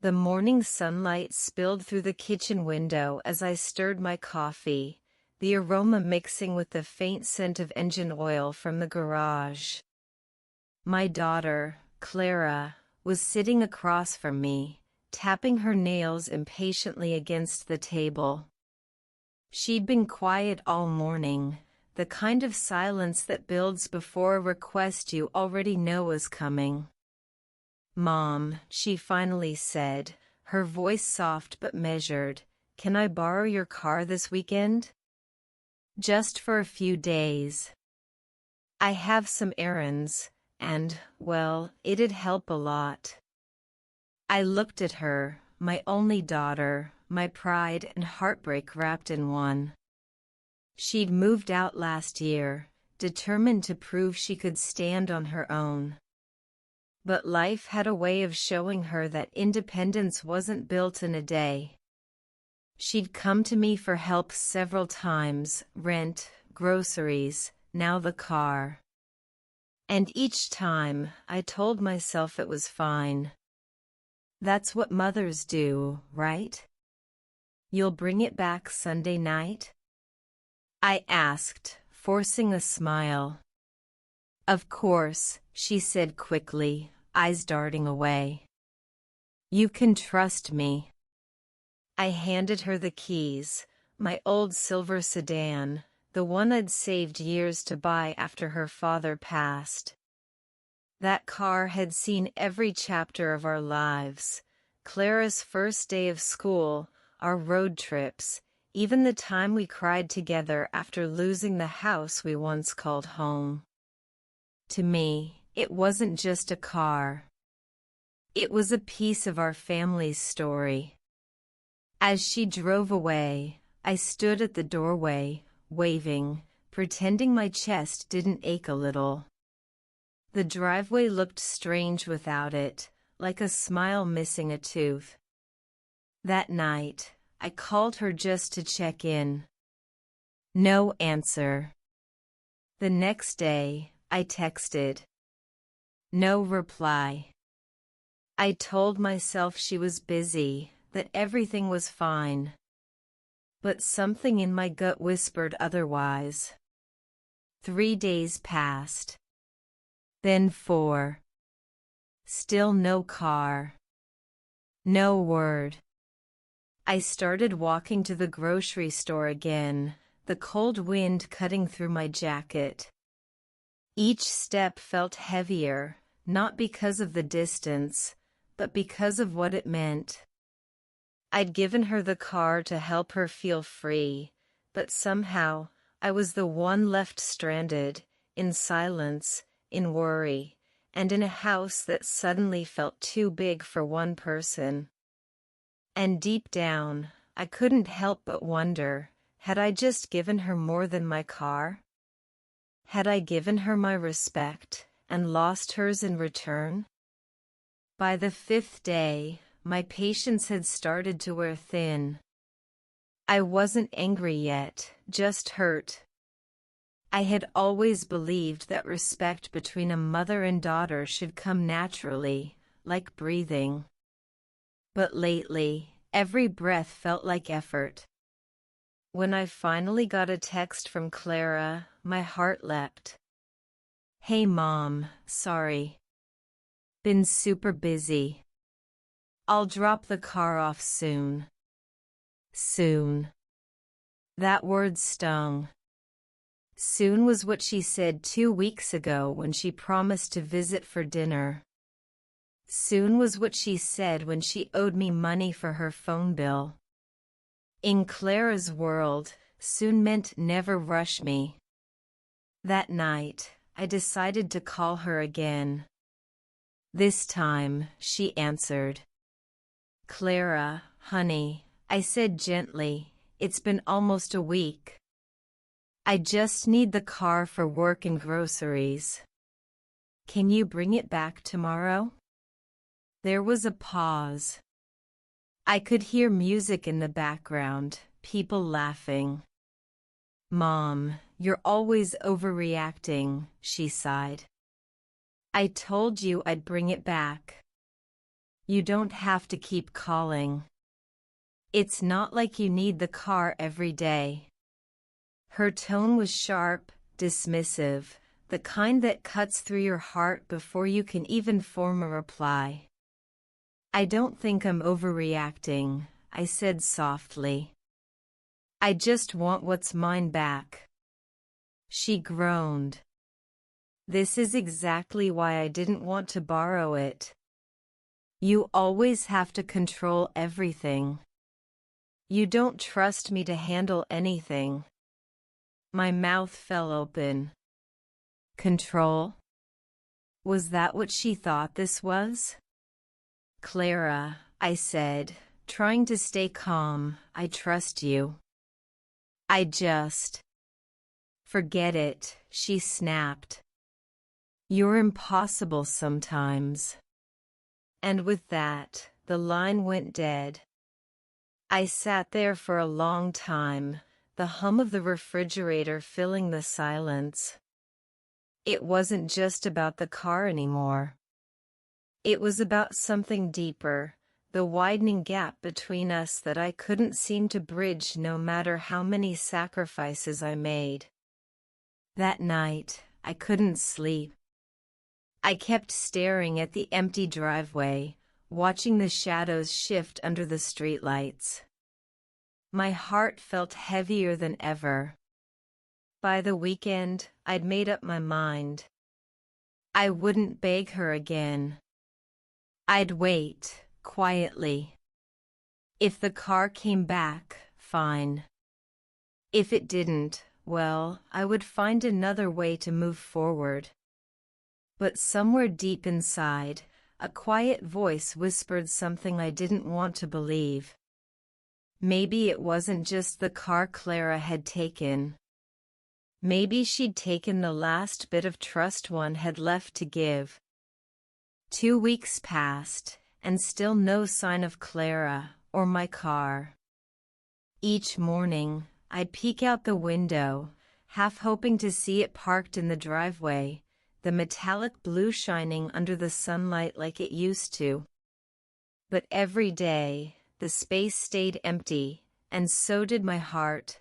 The morning sunlight spilled through the kitchen window as I stirred my coffee, the aroma mixing with the faint scent of engine oil from the garage. My daughter, Clara, was sitting across from me, tapping her nails impatiently against the table. She'd been quiet all morning, the kind of silence that builds before a request you already know is coming. "Mom," she finally said, her voice soft but measured, "can I borrow your car this weekend? Just for a few days. I have some errands, and, well, it'd help a lot." I looked at her, my only daughter, my pride and heartbreak wrapped in one. She'd moved out last year, determined to prove she could stand on her own. But life had a way of showing her that independence wasn't built in a day. She'd come to me for help several times, rent, groceries, now the car. And each time, I told myself it was fine. That's what mothers do, right? "You'll bring it back Sunday night?" I asked, forcing a smile. "Of course," she said quickly, eyes darting away. "You can trust me." I handed her the keys, my old silver sedan, the one I'd saved years to buy after her father passed. That car had seen every chapter of our lives: Clara's first day of school, our road trips, even the time we cried together after losing the house we once called home. To me, it wasn't just a car. It was a piece of our family's story. As she drove away, I stood at the doorway, waving, pretending my chest didn't ache a little. The driveway looked strange without it, like a smile missing a tooth. That night, I called her just to check in. No answer. The next day, I texted. No reply. I told myself she was busy, that everything was fine. But something in my gut whispered otherwise. 3 days passed. Then 4. Still no car. No word. I started walking to the grocery store again, the cold wind cutting through my jacket. Each step felt heavier, not because of the distance, but because of what it meant. I'd given her the car to help her feel free, but somehow, I was the one left stranded, in silence, in worry, and in a house that suddenly felt too big for one person. And deep down, I couldn't help but wonder, had I just given her more than my car? Had I given her my respect, and lost hers in return? By the 5th day, my patience had started to wear thin. I wasn't angry yet, just hurt. I had always believed that respect between a mother and daughter should come naturally, like breathing. But lately, every breath felt like effort. When I finally got a text from Clara, my heart leapt. "Hey Mom, sorry. Been super busy. I'll drop the car off soon." Soon. That word stung. Soon was what she said 2 weeks ago when she promised to visit for dinner. Soon was what she said when she owed me money for her phone bill. In Clara's world, soon meant never rush me. That night, I decided to call her again. This time, she answered. "Clara, honey," I said gently, "it's been almost a week. I just need the car for work and groceries. Can you bring it back tomorrow?" There was a pause. I could hear music in the background, people laughing. "Mom, you're always overreacting," she sighed. "I told you I'd bring it back." You don't have to keep calling. It's not like you need the car every day. Her tone was sharp, dismissive, the kind that cuts through your heart before you can even form a reply. I don't think I'm overreacting, I said softly. I just want what's mine back. She groaned. This is exactly why I didn't want to borrow it. You always have to control everything. You don't trust me to handle anything. My mouth fell open. Control? Was that what she thought this was? Clara, I said, trying to stay calm, I trust you. I just... Forget it, she snapped. You're impossible sometimes. And with that, the line went dead. I sat there for a long time, the hum of the refrigerator filling the silence. It wasn't just about the car anymore. It was about something deeper, the widening gap between us that I couldn't seem to bridge no matter how many sacrifices I made. That night, I couldn't sleep. I kept staring at the empty driveway, watching the shadows shift under the streetlights. My heart felt heavier than ever. By the weekend, I'd made up my mind. I wouldn't beg her again. I'd wait, quietly. If the car came back, fine. If it didn't, well, I would find another way to move forward. But somewhere deep inside, a quiet voice whispered something I didn't want to believe. Maybe it wasn't just the car Clara had taken. Maybe she'd taken the last bit of trust one had left to give. 2 weeks passed, and still no sign of Clara or my car. Each morning, I'd peek out the window, half hoping to see it parked in the driveway, the metallic blue shining under the sunlight like it used to. But every day, the space stayed empty, and so did my heart.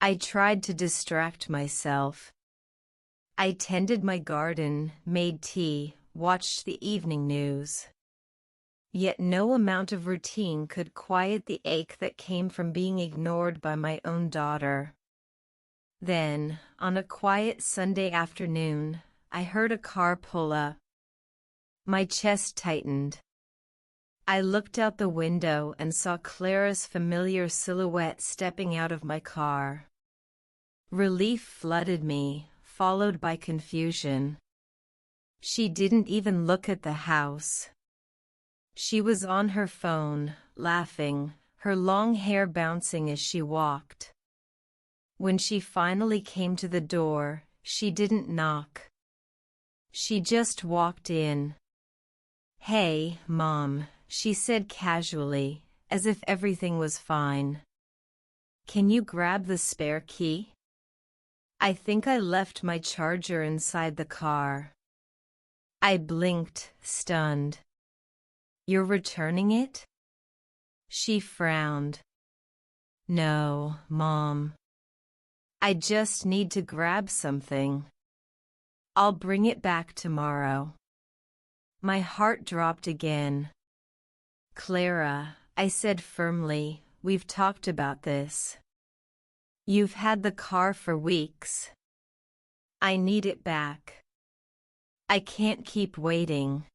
I tried to distract myself. I tended my garden, made tea, watched the evening news. Yet no amount of routine could quiet the ache that came from being ignored by my own daughter. Then, on a quiet Sunday afternoon, I heard a car pull up. My chest tightened. I looked out the window and saw Clara's familiar silhouette stepping out of my car. Relief flooded me, followed by confusion. She didn't even look at the house. She was on her phone, laughing, her long hair bouncing as she walked. When she finally came to the door, she didn't knock. She just walked in. "Hey, Mom," she said casually, as if everything was fine. "Can you grab the spare key? I think I left my charger inside the car." I blinked, stunned. "You're returning it?" She frowned. "No, Mom. I just need to grab something. I'll bring it back tomorrow." My heart dropped again. "Clara," I said firmly, "we've talked about this. You've had the car for weeks. I need it back. I can't keep waiting."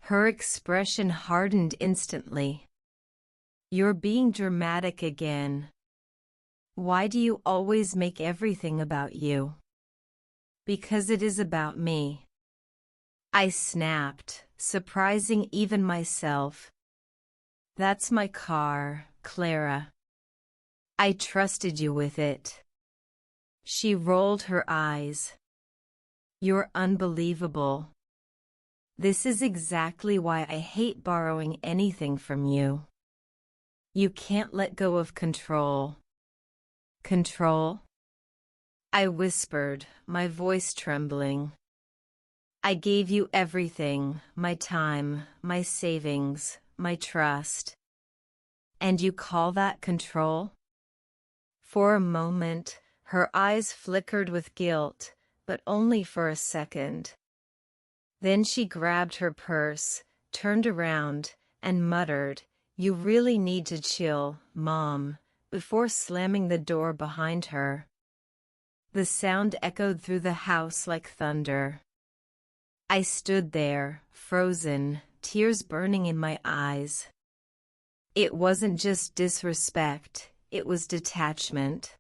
Her expression hardened instantly. "You're being dramatic again. Why do you always make everything about you?" "Because it is about me," I snapped, surprising even myself. "That's my car, Clara. I trusted you with it." She rolled her eyes. "You're unbelievable. This is exactly why I hate borrowing anything from you. You can't let go of control." "Control?" I whispered, my voice trembling. I gave you everything, my time, my savings, my trust. And you call that control? For a moment, her eyes flickered with guilt, but only for a second. Then she grabbed her purse, turned around, and muttered, "You really need to chill, Mom," before slamming the door behind her. The sound echoed through the house like thunder. I stood there, frozen, tears burning in my eyes. It wasn't just disrespect, it was detachment.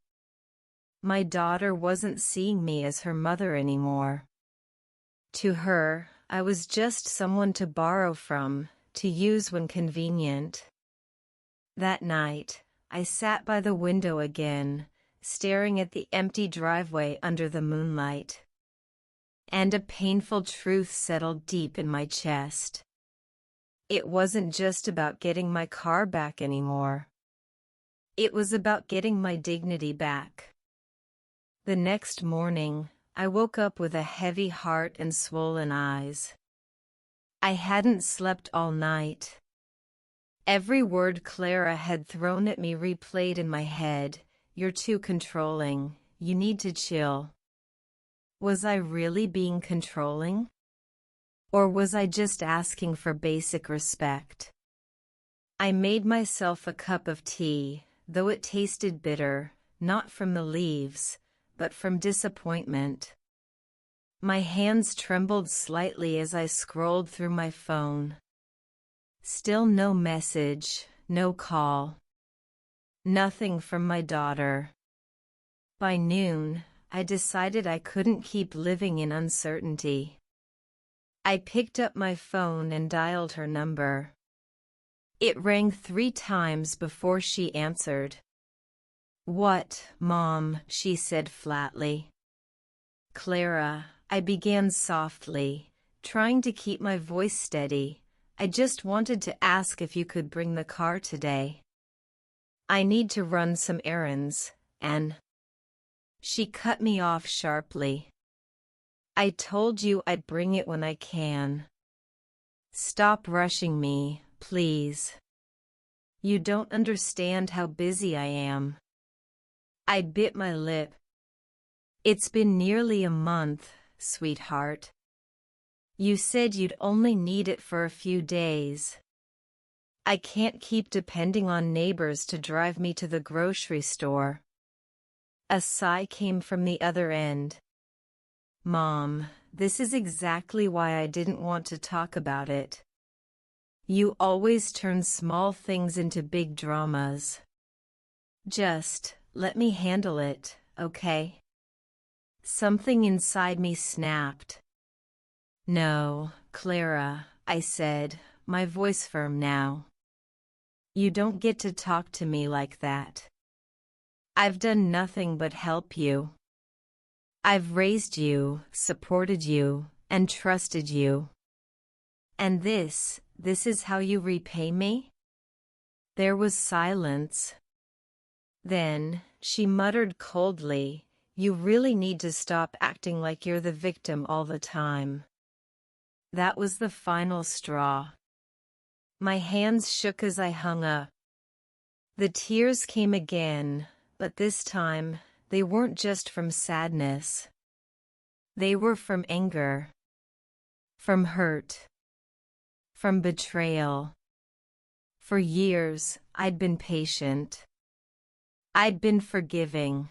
My daughter wasn't seeing me as her mother anymore. To her, I was just someone to borrow from, to use when convenient. That night, I sat by the window again, staring at the empty driveway under the moonlight. And a painful truth settled deep in my chest. It wasn't just about getting my car back anymore. It was about getting my dignity back. The next morning, I woke up with a heavy heart and swollen eyes. I hadn't slept all night. Every word Clara had thrown at me replayed in my head. "You're too controlling. You need to chill." Was I really being controlling? Or was I just asking for basic respect? I made myself a cup of tea, though it tasted bitter, not from the leaves, but from disappointment. My hands trembled slightly as I scrolled through my phone. Still no message, no call. Nothing from my daughter. By noon, I decided I couldn't keep living in uncertainty. I picked up my phone and dialed her number. It rang 3 times before she answered. "What, Mom?" she said flatly. "Clara," I began softly, trying to keep my voice steady. "I just wanted to ask if you could bring the car today. I need to run some errands, and—" She cut me off sharply. "I told you I'd bring it when I can. Stop rushing me, please. You don't understand how busy I am." I bit my lip. "It's been nearly a month, sweetheart. You said you'd only need it for a few days. I can't keep depending on neighbors to drive me to the grocery store." A sigh came from the other end. "Mom, this is exactly why I didn't want to talk about it. You always turn small things into big dramas. Just let me handle it, okay?" Something inside me snapped. "No, Clara," I said, my voice firm now. "You don't get to talk to me like that. I've done nothing but help you. I've raised you, supported you, and trusted you. And this is how you repay me?" There was silence. Then, she muttered coldly, "You really need to stop acting like you're the victim all the time." That was the final straw. My hands shook as I hung up. The tears came again, but this time, they weren't just from sadness. They were from anger. From hurt. From betrayal. For years, I'd been patient. I'd been forgiving.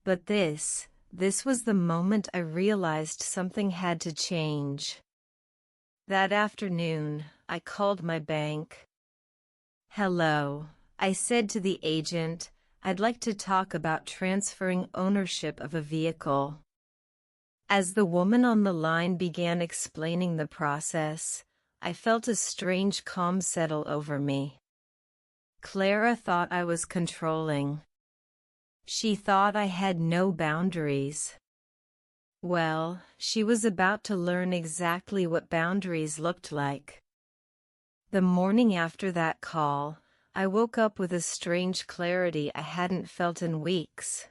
But this was the moment I realized something had to change. That afternoon, I called my bank. "Hello," I said to the agent, "I'd like to talk about transferring ownership of a vehicle." As the woman on the line began explaining the process, I felt a strange calm settle over me. Clara thought I was controlling. She thought I had no boundaries. Well, she was about to learn exactly what boundaries looked like. The morning after that call, I woke up with a strange clarity I hadn't felt in weeks.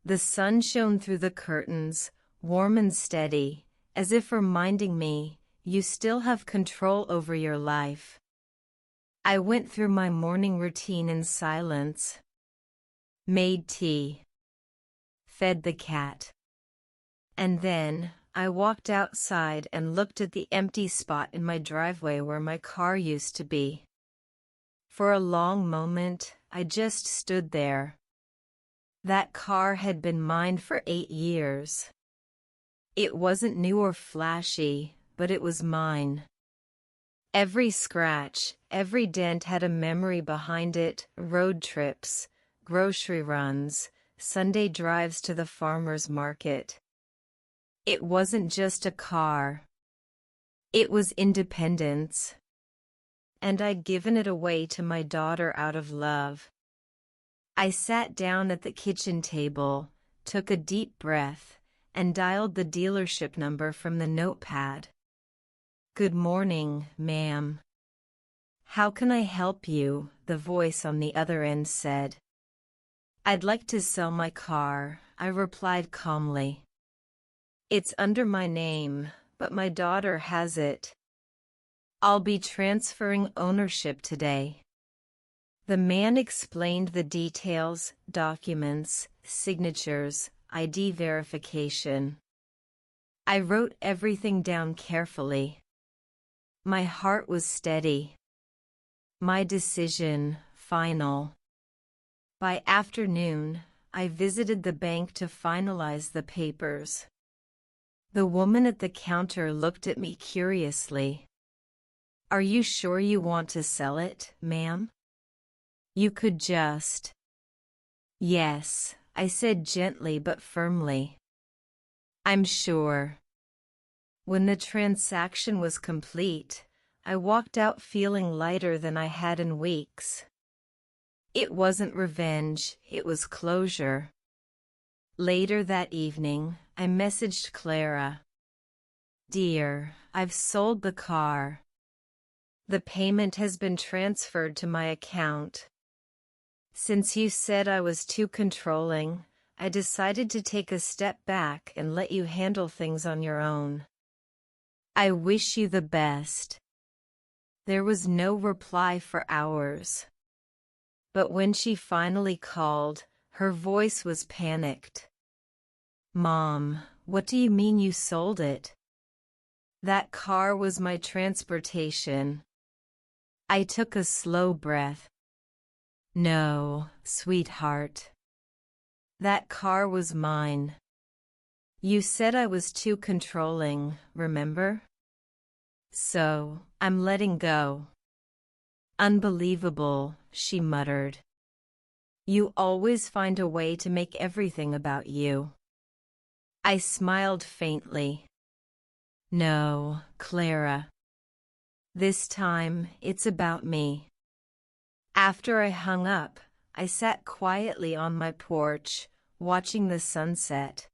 The sun shone through the curtains, warm and steady, as if reminding me, you still have control over your life. I went through my morning routine in silence. Made tea. Fed the cat. And then, I walked outside and looked at the empty spot in my driveway where my car used to be. For a long moment, I just stood there. That car had been mine for 8 years. It wasn't new or flashy, but it was mine. Every scratch, every dent had a memory behind it: road trips, grocery runs, Sunday drives to the farmer's market. It wasn't just a car. It was independence. And I'd given it away to my daughter out of love. I sat down at the kitchen table, took a deep breath, and dialed the dealership number from the notepad. "Good morning, ma'am. How can I help you?" the voice on the other end said. "I'd like to sell my car," I replied calmly. "It's under my name, but my daughter has it. I'll be transferring ownership today." The man explained the details: documents, signatures, ID verification. I wrote everything down carefully. My heart was steady. My decision, final. By afternoon, I visited the bank to finalize the papers. The woman at the counter looked at me curiously. "Are you sure you want to sell it, ma'am? You could just—" "Yes," I said gently but firmly. "I'm sure." When the transaction was complete, I walked out feeling lighter than I had in weeks. It wasn't revenge, it was closure. Later that evening, I messaged Clara. "Dear, I've sold the car. The payment has been transferred to my account. Since you said I was too controlling, I decided to take a step back and let you handle things on your own. I wish you the best." There was no reply for hours. But when she finally called, her voice was panicked. "Mom, what do you mean you sold it? That car was my transportation." I took a slow breath. "No, sweetheart. That car was mine. You said I was too controlling, remember? So, I'm letting go." "Unbelievable," she muttered. "You always find a way to make everything about you." I smiled faintly. "No, Clara. This time, it's about me." After I hung up, I sat quietly on my porch, watching the sunset.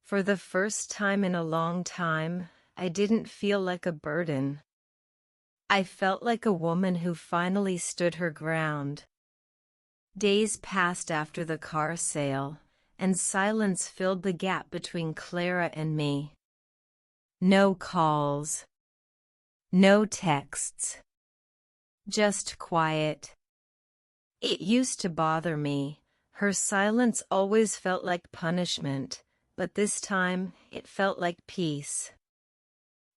For the first time in a long time, I didn't feel like a burden. I felt like a woman who finally stood her ground. Days passed after the car sale, and silence filled the gap between Clara and me. No calls. No texts. Just quiet. It used to bother me. Her silence always felt like punishment, but this time it felt like peace.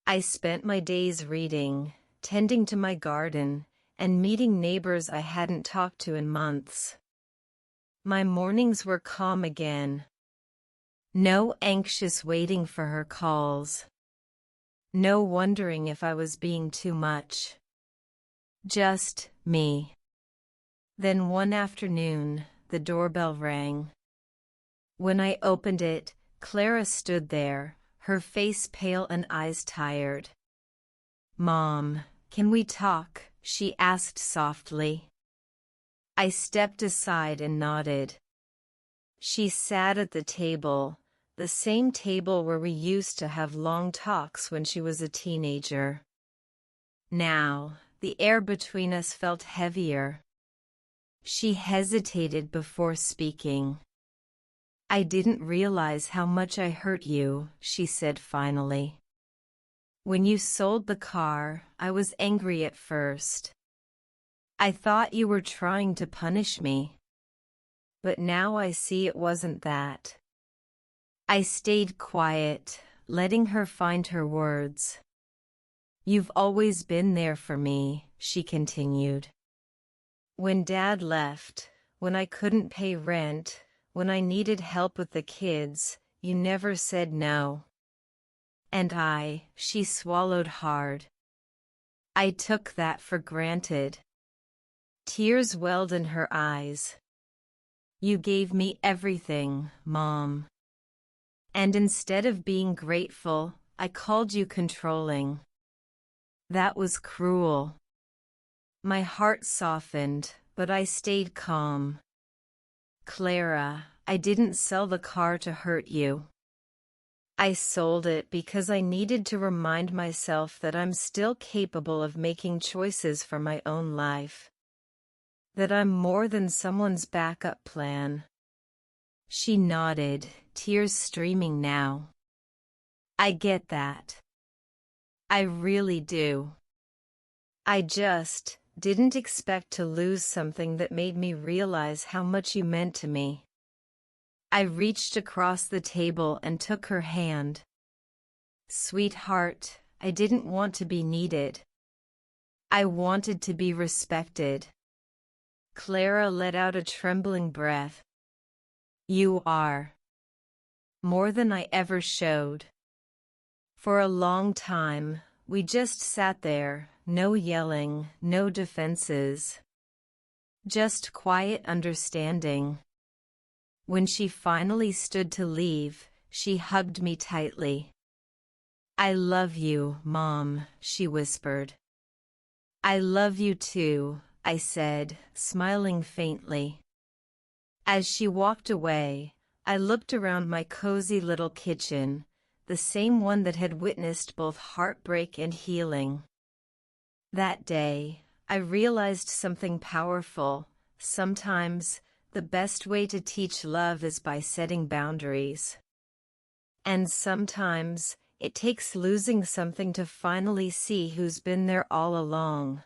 I spent my days reading, tending to my garden, and meeting neighbors I hadn't talked to in months. My mornings were calm again. No anxious waiting for her calls. No wondering if I was being too much. Just me. Then one afternoon, the doorbell rang. When I opened it, Clara stood there, her face pale and eyes tired. "Mom, can we talk?" she asked softly. I stepped aside and nodded. She sat at the table, the same table where we used to have long talks when she was a teenager. Now, the air between us felt heavier. She hesitated before speaking. I didn't realize how much I hurt you, she said finally. When you sold the car, I was angry at first. I thought you were trying to punish me. But now I see it wasn't that. I stayed quiet, letting her find her words. You've always been there for me, she continued. When Dad left, when I couldn't pay rent, when I needed help with the kids, you never said no. And she swallowed hard. I took that for granted. Tears welled in her eyes. You gave me everything, Mom. And instead of being grateful, I called you controlling. That was cruel. My heart softened, but I stayed calm. Clara, I didn't sell the car to hurt you. I sold it because I needed to remind myself that I'm still capable of making choices for my own life. That I'm more than someone's backup plan. She nodded, tears streaming now. I get that. I really do. I just didn't expect to lose something that made me realize how much you meant to me. I reached across the table and took her hand. Sweetheart, I didn't want to be needed. I wanted to be respected. Clara let out a trembling breath. You are. More than I ever showed. For a long time, we just sat there, no yelling, no defenses. Just quiet understanding. When she finally stood to leave, she hugged me tightly. I love you, Mom, she whispered. I love you too, I said, smiling faintly. As she walked away, I looked around my cozy little kitchen, the same one that had witnessed both heartbreak and healing. That day, I realized something powerful. Sometimes, the best way to teach love is by setting boundaries. And sometimes, it takes losing something to finally see who's been there all along.